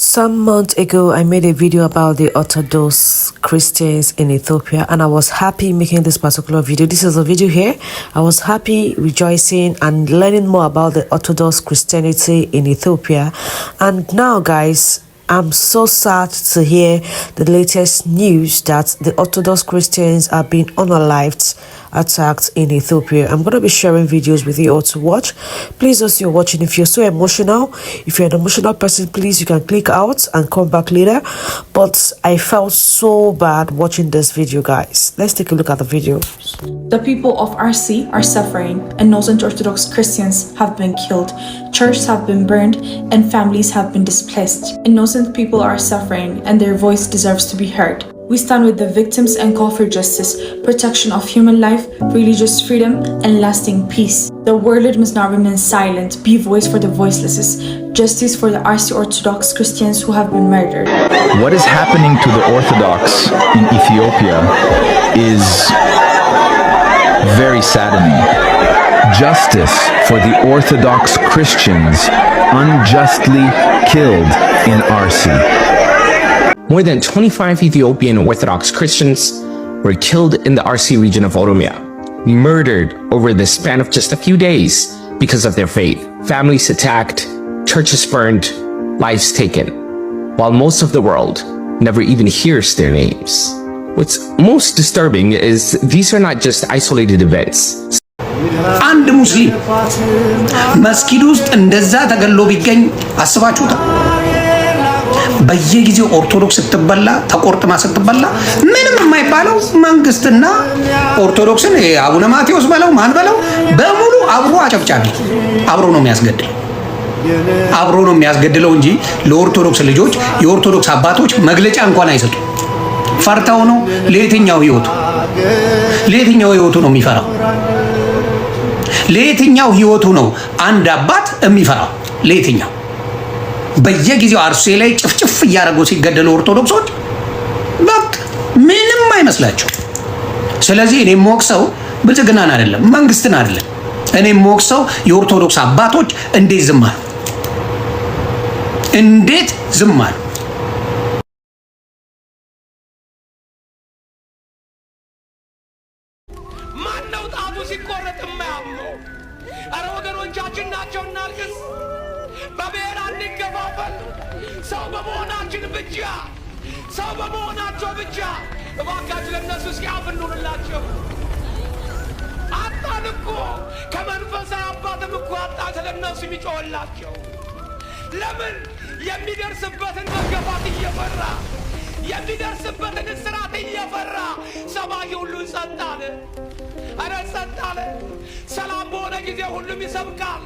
Some months ago, I made a video about the Orthodox Christians in Ethiopia, and I was happy making this particular video. This is a video here. I was happy, rejoicing, and learning more about the Orthodox Christianity in Ethiopia. And now, guys, I'm so sad to hear the latest news that the Orthodox Christians are being unalived, attacked in Ethiopia. I'm going to be sharing videos with you all to watch. Please, as you're watching, if you're so emotional, if you're an emotional person, please, you can click out and come back later. But I felt so bad watching this video, guys. Let's take a look at the video. The people of RC are suffering, and Northern Orthodox Christians have been killed, churches have been burned, and families have been displaced. Innocent people are suffering, and their voice deserves to be heard. We stand with the victims and call for justice, protection of human life, religious freedom, and lasting peace. The world must not remain silent. Be voice for the voiceless. Justice for the RC Orthodox Christians who have been murdered. What is happening to the Orthodox in Ethiopia is very saddening. Justice for the Orthodox Christians unjustly killed in RC. More than 25 Ethiopian Orthodox Christians were killed in the RC region of Oromia, murdered over the span of just a few days because of their faith. Families attacked, churches burned, lives taken, while most of the world never even hears their names. What's most disturbing is these are not just isolated events. አንድ ሙስሊም መስጊድ ውስጥ እንደዛ ተገሎ ቢገኝ አስባችሁታል? በየጊዜው ኦርቶዶክስ ስትበላ ተቆርጥማ ስትበላ ምንም የማይባለው መንግስትና ኦርቶዶክስን አቡነ ማቴዎስ በለው ማን በለው በሙሉ አብሮ አጨብጫቢ አብሮ ነው የሚያስገድለው እንጂ ለኦርቶዶክስ ልጆች የኦርቶዶክስ አባቶች መግለጫ እንኳን አይሰጡ። ፈርተው ነው ለየትኛው ህይወቱ ነው የሚፈራው? ለየትኛው ህይወቱ ነው አንድ አባት የሚፈራው? ለየትኛው? በየጊዜው አርሴ ላይ ጭፍጭፍ እያደረጉ ሲገደሉ ኦርቶዶክሶች በቃ ምንም አይመስላቸው። ስለዚህ እኔ የምወቅሰው ብልጽግናን አይደለም መንግስትን አይደለም። እኔ የምወቅሰው የኦርቶዶክስ አባቶች እንዴት ዝም አሉ? ማነው ጣቱ ሲቆረጥ የማያምነው? አረ ወገኖቻችን ናቸው። እናልቅስ፣ በብሔር አንገፋፈል። ሰው በመሆናቸው ብቻ እባካችሁ ለነሱ እስኪ እንኑርላቸው። አጣን እኮ ከመንፈሳዊ አባትም እኮ አጣን ስለነሱ የሚጮህላቸው። ለምን የሚደርስበትን መገፋት እየፈራ የሚደርስበትን እስራት እየፈራ ሰማይ ሁሉ ጸጥ አለ። አረ ጸጥ አለ። ሰላም በሆነ ጊዜ ሁሉም ይሰብካል።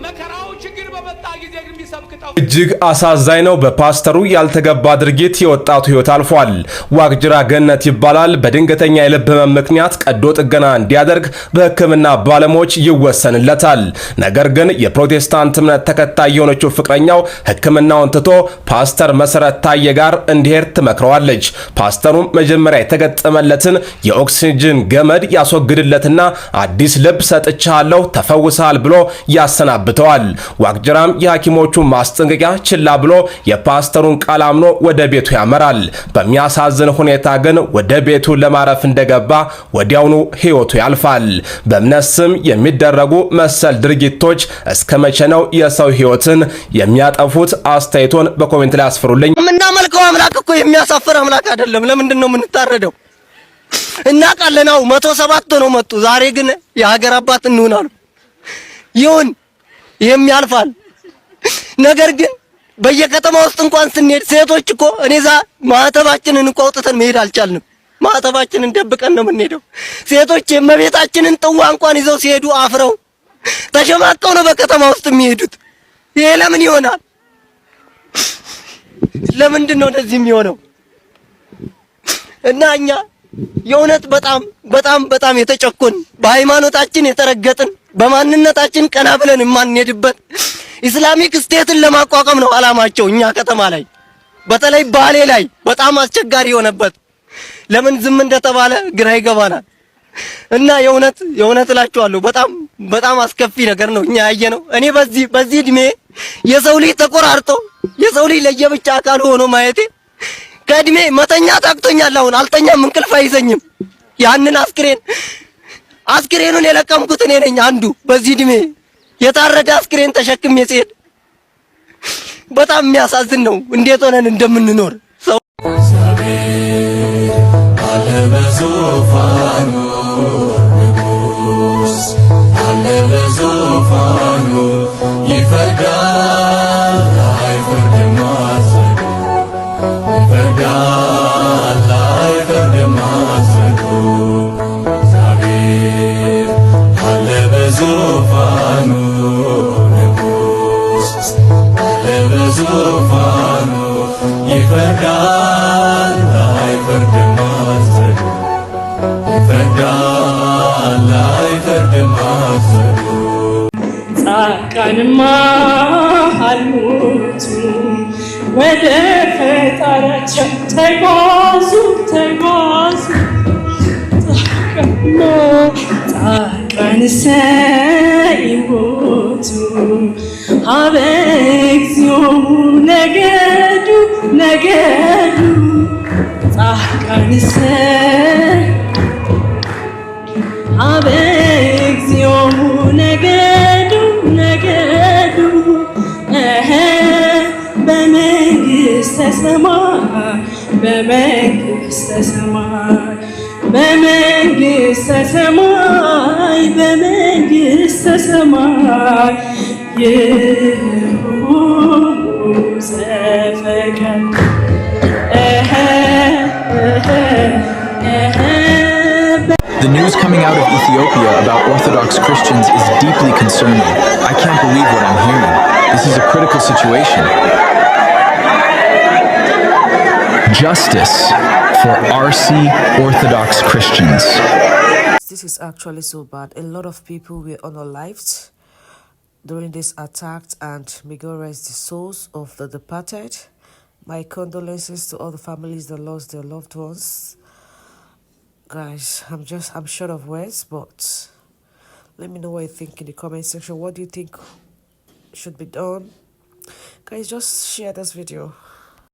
መከራው ችግር በመጣ ጊዜ ግን ይሰብክተው። እጅግ አሳዛኝ ነው። በፓስተሩ ያልተገባ ድርጊት የወጣቱ ህይወት አልፏል። ዋቅጅራ ገነት ይባላል። በድንገተኛ የልብ ህመም ምክንያት ቀዶ ጥገና እንዲያደርግ በህክምና ባለሙያዎች ይወሰንለታል። ነገር ግን የፕሮቴስታንት እምነት ተከታይ የሆነችው ፍቅረኛው ህክምናውን ትቶ ፓስተር መሰረት ታየ ጋር እንዲሄድ ትመክረዋለች። ፓስተሩም መጀመሪያ የተገጠመለትን የኦክሲጅን ገመድ ያስወግድለትና አዲስ ልብ ሰጥቻለሁ ተፈውሳል ብሎ ያሰናብተዋል። ዋቅጅራም የሐኪሞቹ ማስጠንቀቂያ ችላ ብሎ የፓስተሩን ቃል አምኖ ወደ ቤቱ ያመራል። በሚያሳዝን ሁኔታ ግን ወደ ቤቱ ለማረፍ እንደገባ ወዲያውኑ ህይወቱ ያልፋል። በእምነት ስም የሚደረጉ መሰል ድርጊቶች እስከ መቼ ነው የሰው ህይወትን የሚያጠፉት? አስተያየቶን በኮሜንት ላይ አስፍሩልኝ። የምናመልከው አምላክ እኮ የሚያሳፍር አምላክ አይደለም። ለምንድን ነው የምንታረደው? እናቃለናው 107 ነው መጡ። ዛሬ ግን የሀገር አባት እንሆናለን። ይሁን የሚያልፋል። ነገር ግን በየከተማ ውስጥ እንኳን ስንሄድ ሴቶች እኮ እኔዛ ማህተባችንን እንኳን አውጥተን መሄድ አልቻልንም። ማህተባችንን ደብቀን ነው የምንሄደው። ሴቶች የእመቤታችንን ጥዋ እንኳን ይዘው ሲሄዱ አፍረው ተሸማቀው ነው በከተማ ውስጥ የሚሄዱት። ይሄ ለምን ይሆናል? ለምንድን ነው እንደዚህ የሚሆነው? እና እኛ የእውነት በጣም የተጨቆን በሃይማኖታችን የተረገጥን በማንነታችን ቀና ብለን የማንሄድበት ኢስላሚክ ስቴትን ለማቋቋም ነው አላማቸው። እኛ ከተማ ላይ በተለይ ባሌ ላይ በጣም አስቸጋሪ የሆነበት ለምን ዝም እንደተባለ ግራ ይገባናል። እና የእውነት እላችኋለሁ በጣም አስከፊ ነገር ነው እኛ ያየነው። እኔ በዚህ እድሜ የሰው ልጅ ተቆራርጦ የሰው ልጅ ለየብቻ አካል ሆኖ ማየቴ ከእድሜ መተኛ ታክቶኛል። አሁን አልተኛም፣ እንቅልፍ አይዘኝም። ያንን አስክሬኑን የለቀምኩት እኔ ነኝ አንዱ። በዚህ እድሜ የታረደ አስክሬን ተሸክሜ ስሄድ በጣም የሚያሳዝን ነው። እንዴት ሆነን እንደምንኖር ሰው አለ በዙፋኑ ንጉስ አለ በዙፋኑ ይፈርዳል አይፈርድም አስረዱ ይፈርዳል አይፈርድም አስረዱ እግዚአብሔር አለ በዙፋኑ ንጉስ አለ በዙፋኑ ይፈርዳል አይፈርድም አስረዱ ይፈርዳል አይፈርድም አስረዱ ጻድቃንማ አልሞቱ ወደ ፈጣሪያቸው ተጓዙ ጻድቃንሰ ይሞቱ ሀበ እግዚኦሙ ነገዱ ጻድቃንሰ ሀበ እግዚኦሙ ነገዱ በመንግሥተ ሰማይ በመንግሥተ ሰማይ ይሁኑ ዘፈቀዱ The news coming out of Ethiopia about Orthodox Christians is deeply concerning. I can't believe what I'm hearing. This is a critical situation. Justice for RC Orthodox Christians. This is actually so bad. A lot of people were unalived during this attack, and may God rest the souls of the departed. My condolences to all the families that lost their loved ones. Guys, I'm short of words, but let me know what you think in the comment section. What do you think should be done? Guys, just share this video.